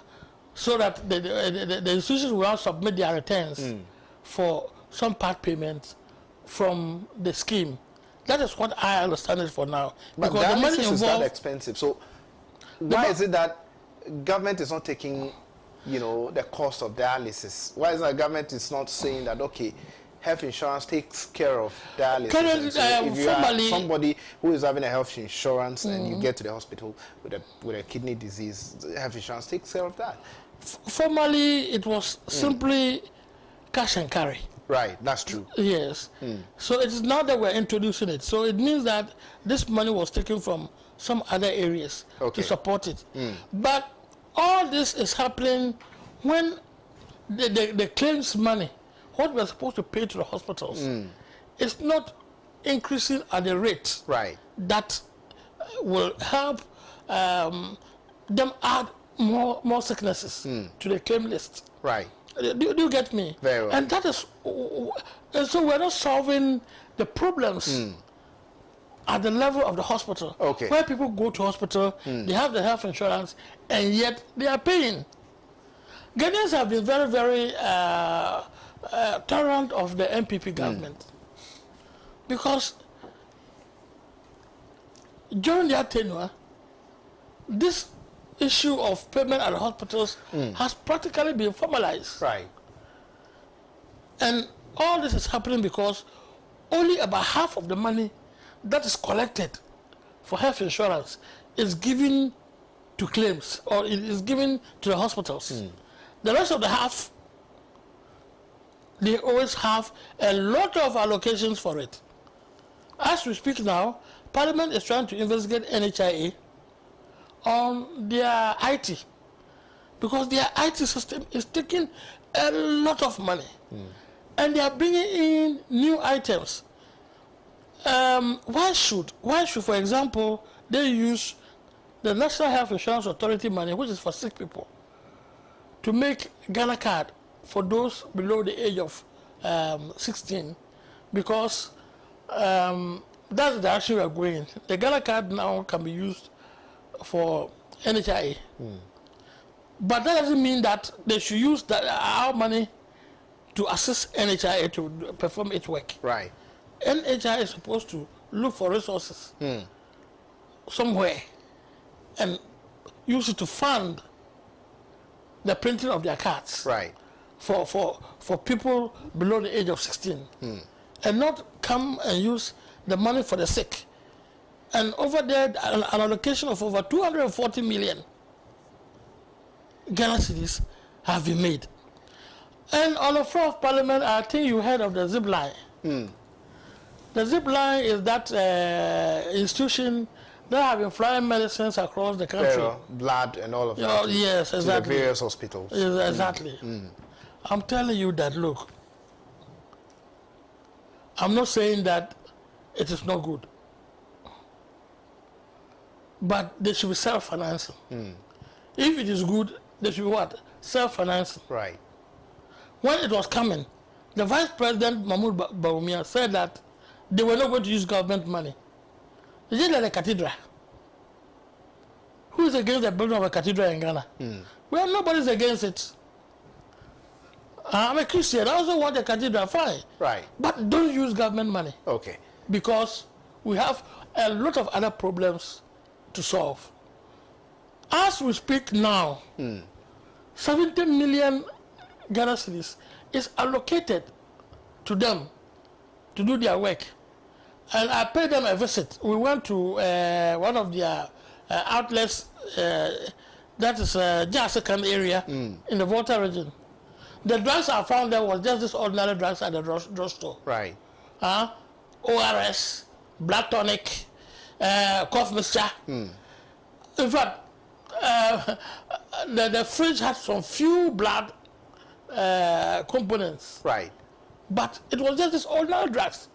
So that the institutions will now submit their returns for some part payments from the scheme. That is what I understand it for now. But because the money dialysis is that involved, expensive. So why is it that government is not taking, the cost of dialysis? Why is that government is not saying that, okay, health insurance takes care of dialysis? Currently, So if you are formally, somebody who is having a health insurance and you get to the hospital with a kidney disease, health insurance takes care of that. formally it was simply cash and carry. Right, that's true. Yes. So it is now that we're introducing it. So it means that this money was taken from some other areas Okay. to support it. But all this is happening when the claims money, what we're supposed to pay to the hospitals, is not increasing at the rate Right. that will help them add more sicknesses to the claim list. Right. Do you get me? Very well. And that is, and so we're not solving the problems at the level of the hospital. Okay. Where people go to hospital, they have the health insurance, and yet they are paying. Ghanaians have been very, very tolerant of the MPP government because during their tenure, this issue of payment at the hospitals has practically been formalized. Right. And all this is happening because only about half of the money that is collected for health insurance is given to claims or it is given to the hospitals. The rest of the half, they always have a lot of allocations for it. As we speak now, Parliament is trying to investigate NHIA on their IT because their IT system is taking a lot of money and they are bringing in new items. Why should, for example, they use the National Health Insurance Authority money, which is for sick people, to make Ghana card for those below the age of 16, because that's the direction we are going. The Ghana card now can be used for NHIA. But that doesn't mean that they should use our money to assist NHIA to perform its work. Right. NHIA is supposed to look for resources somewhere and use it to fund the printing of their cards. Right. For people below the age of 16. And not come and use the money for the sick. And over there, an allocation of over 240 million Ghana cedis have been made. And on the floor of Parliament, I think you heard of the zip line. The zip line is that institution that have been flying medicines across the country. Blood and all of that. Yes, exactly. To the various hospitals. Yes, exactly. I'm telling you that, look, I'm not saying that it is not good. But they should be self-financing. If it is good, they should be what? Self-financing. Right. When it was coming, the Vice President Mahmoud Bawumia said that they were not going to use government money. It's just like a cathedral. Who is against the building of a cathedral in Ghana? Well, nobody's against it. I'm a Christian. I also want a cathedral, fine. Right. But don't use government money. Okay. Because we have a lot of other problems to solve. As we speak now, 70 million Ghana cedis is allocated to them to do their work. And I paid them a visit. We went to one of their outlets, that is Jasikan area in the Volta region. The drugs I found there was just this ordinary drugs at the drugstore. Right. ORS, blood tonic, cough mixture. In fact, the fridge had some few blood components. Right. But it was just this ordinary drugs.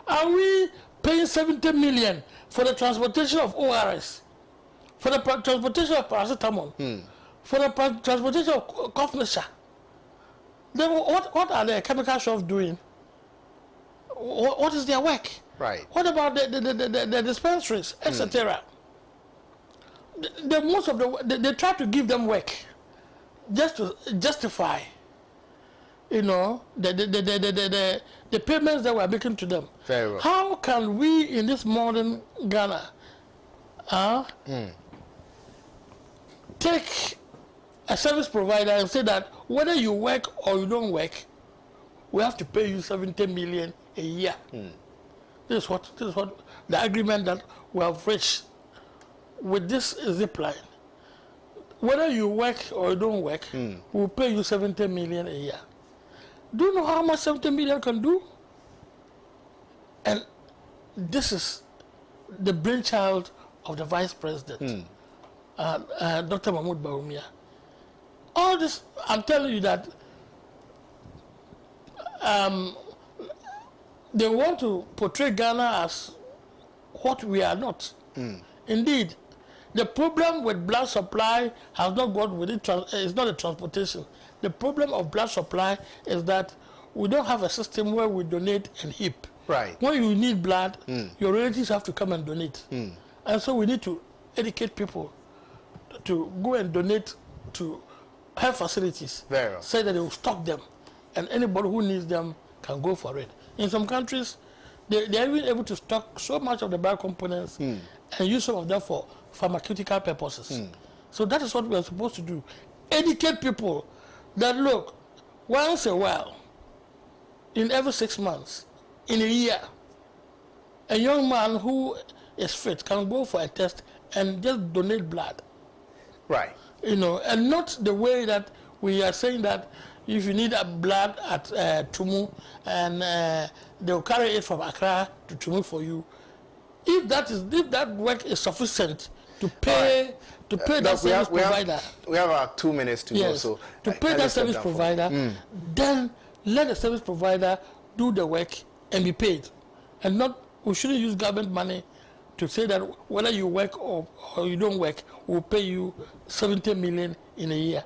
Are we paying 70 million for the transportation of ORS, for the transportation of paracetamol, for the transportation of cough mixture? Then what are the chemical shops doing? What is their work? Right. What about the dispensaries, etc.? Most of they try to give them work just to justify, the payments that we're making to them. Very well. How can we in this modern Ghana take a service provider and say that whether you work or you don't work, we have to pay you 70 million a year? This is what the agreement that we have reached with this zip line. Whether you work or you don't work, we'll pay you 70 million a year. Do you know how much 70 million can do? And this is the brainchild of the Vice President, Dr. Mahmoud Bawumia. All this, I'm telling you that they want to portray Ghana as what we are not. Indeed, the problem with blood supply has not got with it. It's not the transportation. The problem of blood supply is that we don't have a system where we donate and heap. Right. When you need blood, your relatives have to come and donate. And so we need to educate people to go and donate to health facilities. Very well. Say that they will stock them, and anybody who needs them can go for it. In some countries, they are even able to stock so much of the bio components and use some of them for pharmaceutical purposes. So that is what we are supposed to do. Educate people that, look, once a while, in every 6 months, in a year, a young man who is fit can go for a test and just donate blood. Right. And not the way that we are saying that if you need a blood at Tumu and they'll carry it from Accra to Tumu for you. If that work is sufficient to pay that service provider. We have about 2 minutes to go. So to pay that service provider, then let the service provider do the work and be paid. And not, we shouldn't use government money to say that whether you work or you don't work, we'll pay you 70 million in a year.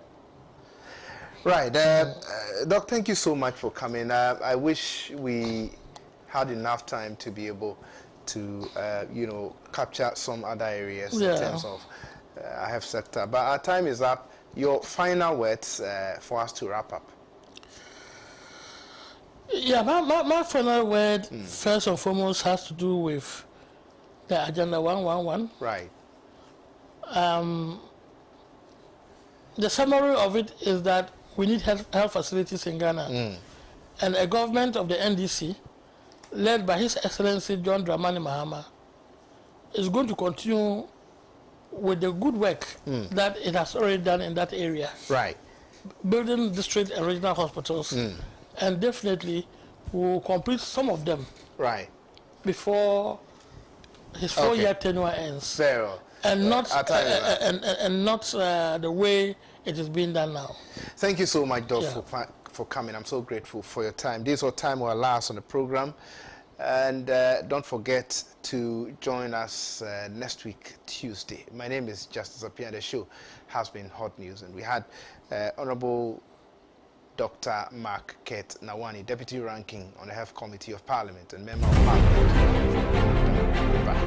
Right. Doc, thank you so much for coming. I wish we had enough time to be able to, capture some other areas in terms of our health sector. But our time is up. Your final words for us to wrap up. Yeah, my final word, first and foremost, has to do with the Agenda 111. Right. The summary of it is that we need health facilities in Ghana. And a government of the NDC, led by His Excellency John Dramani Mahama, is going to continue with the good work that it has already done in that area. Right. Building district and regional hospitals. And definitely we will complete some of them. Right. Before his 4-year tenure ends. Very well. And not the way it is being done now. Thank you so much, Doc, for coming. I'm so grateful for your time. This is our time will last on the program. And don't forget to join us next week, Tuesday. My name is Justice Appiah. The show has been Hot News. And we had Honorable Dr. Mark Kate Nawani, Deputy Ranking on the Health Committee of Parliament and Member of Parliament. Bye.